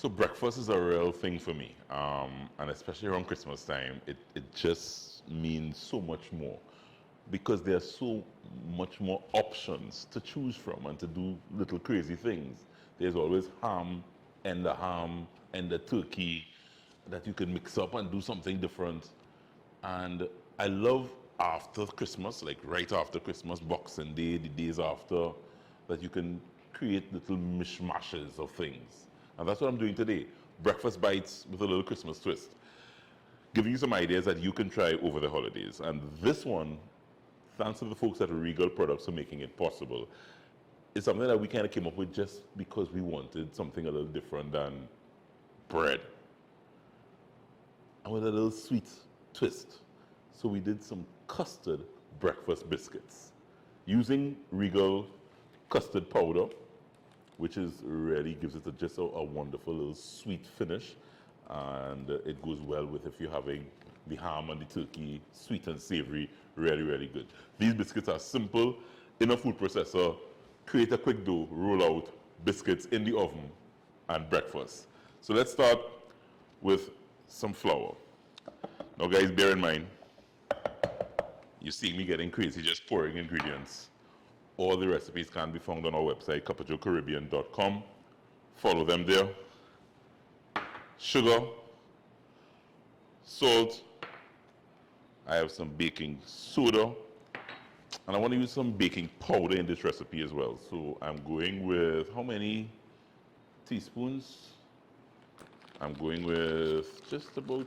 So breakfast is a real thing for me, and especially around Christmas time, it just means so much more because there are so much more options to choose from and to do little crazy things. There's always ham, and the turkey that you can mix up and do something different. And I love after Christmas, like right after Christmas, Boxing Day, the days after, that you can create little mishmashes of things. And that's what I'm doing today. Breakfast bites with a little Christmas twist. Giving you some ideas that you can try over the holidays. And this one, thanks to the folks at Regal Products for making it possible, is something that we kind of came up with just because we wanted something a little different than bread. And with a little sweet twist. So we did some custard breakfast biscuits using Regal Custard Powder, which is really gives it just a wonderful little sweet finish. And it goes well with if you're having the ham and the turkey, sweet and savory, really, really good. These biscuits are simple, in a food processor, create a quick dough, roll out biscuits in the oven, and breakfast. So let's start with some flour. Now guys, bear in mind, you see me getting crazy just pouring ingredients. All the recipes can be found on our website, capajocaribbean.com. Follow them there. Sugar, salt, I have some baking soda, and I want to use some baking powder in this recipe as well. So I'm going with how many teaspoons? I'm going with just about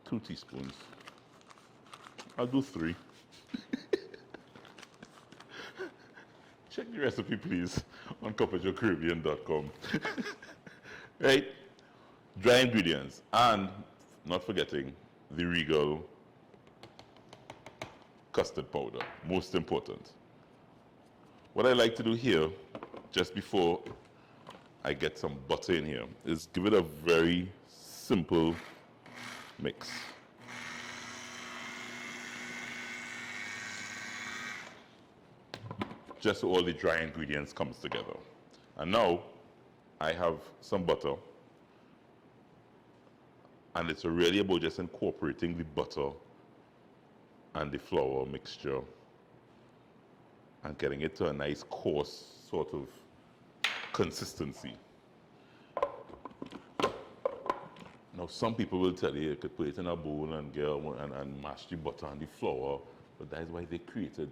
2 teaspoons. I'll do 3. Check the recipe, please, on capajocaribbean.com. Right? Dry ingredients, and not forgetting the Regal custard powder, most important. What I like to do here, just before I get some butter in here, is give it a very simple mix. Just so all the dry ingredients comes together. And now I have some butter, and it's really about just incorporating the butter and the flour mixture and getting it to a nice coarse sort of consistency. Now some people will tell you could put it in a bowl and and mash the butter and the flour, but that is why they created.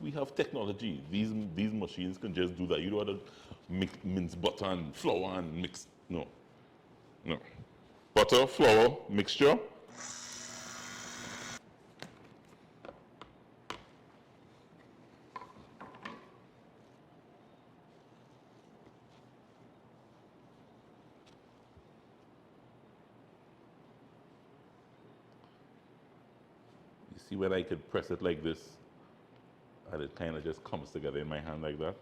We have technology. These machines can just do that. You don't have to mince butter and flour and mix. No. Butter, flour, mixture. You see when I could press it like this, and it kind of just comes together in my hand like that?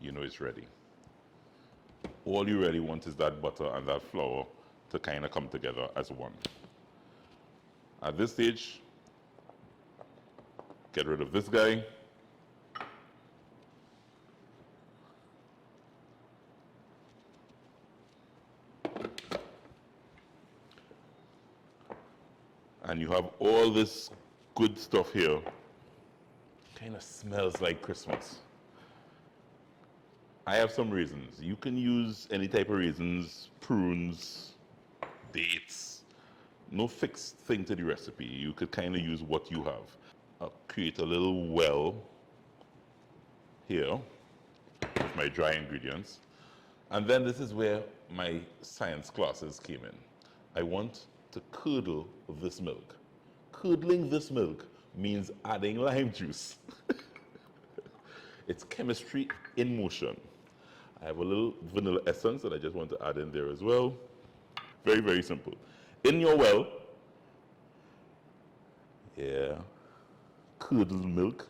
You know it's ready. All you really want is that butter and that flour to kind of come together as one. At this stage, get rid of this guy. And you have all this good stuff here. Kind of smells like Christmas. I have some raisins. You can use any type of raisins, prunes, dates. No fixed thing to the recipe. You could kind of use what you have. I'll create a little well here with my dry ingredients. And then this is where my science classes came in. I want to curdle this milk. Curdling this milk means adding lime juice. It's chemistry in motion. I have a little vanilla essence that I just want to add in there as well. Very, very simple. In your well, curdled milk.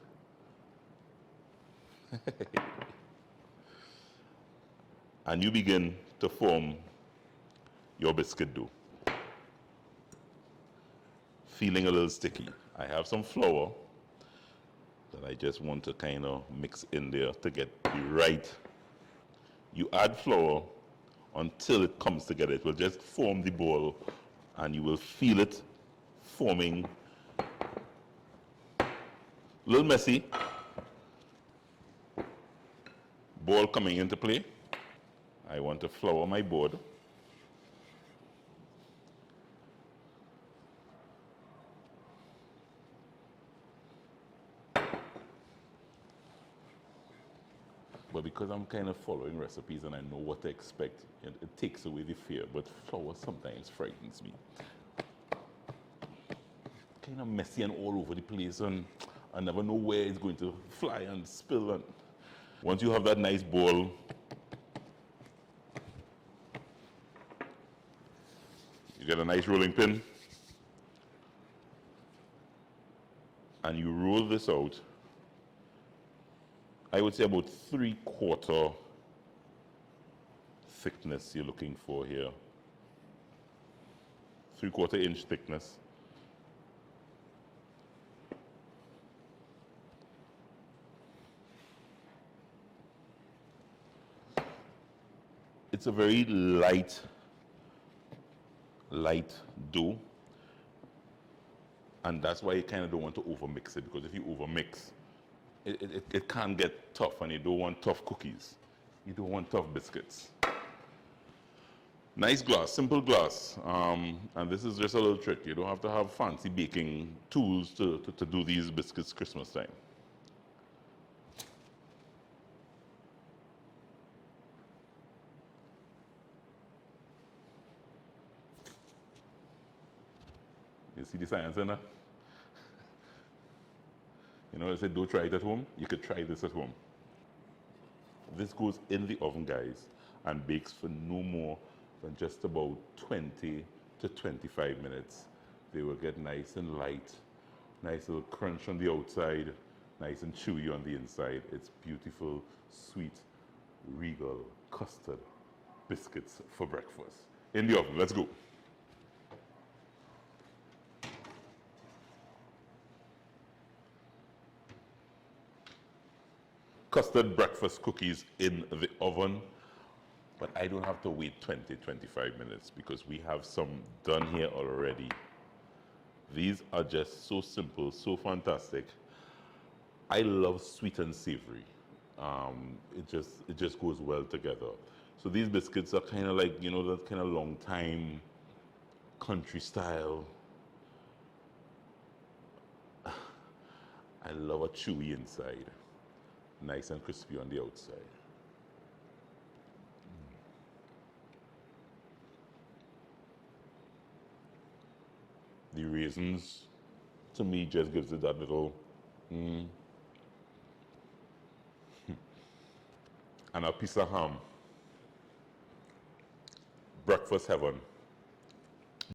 And you begin to form your biscuit dough. Feeling a little sticky. I have some flour. that I just want to kind of mix in there to get the right. You add flour until it comes together. It will just form the ball and you will feel it forming. A little messy. Ball coming into play. I want to flour my board. But because I'm kind of following recipes and I know what to expect, it takes away the fear. But flour sometimes frightens me. Kind of messy and all over the place, and I never know where it's going to fly and spill. And once you have that nice ball, you get a nice rolling pin, and you roll this out. I would say about 3/4 thickness you're looking for here. 3/4 inch thickness. It's a very light dough. And that's why you kind of don't want to overmix it, because if you overmix, it can get tough, and you don't want tough cookies. You don't want tough biscuits. Nice glass, simple glass. And this is just a little trick. You don't have to have fancy baking tools to do these biscuits Christmas time. You see the science in that? You know, I said don't try it at home. You could try this at home. This goes in the oven, guys, and bakes for no more than just about 20 to 25 minutes. They will get nice and light, nice little crunch on the outside, nice and chewy on the inside. It's beautiful, sweet, Regal custard biscuits for breakfast. In the oven, let's go. Custard breakfast cookies in the oven, but I don't have to wait 20, 25 minutes because we have some done here already. These are just so simple, so fantastic. I love sweet and savory. It just goes well together. So these biscuits are kind of like, you know, that kind of long time country style. I love a chewy inside. Nice and crispy on the outside. The raisins, to me, just gives it that little, and a piece of ham. Breakfast heaven.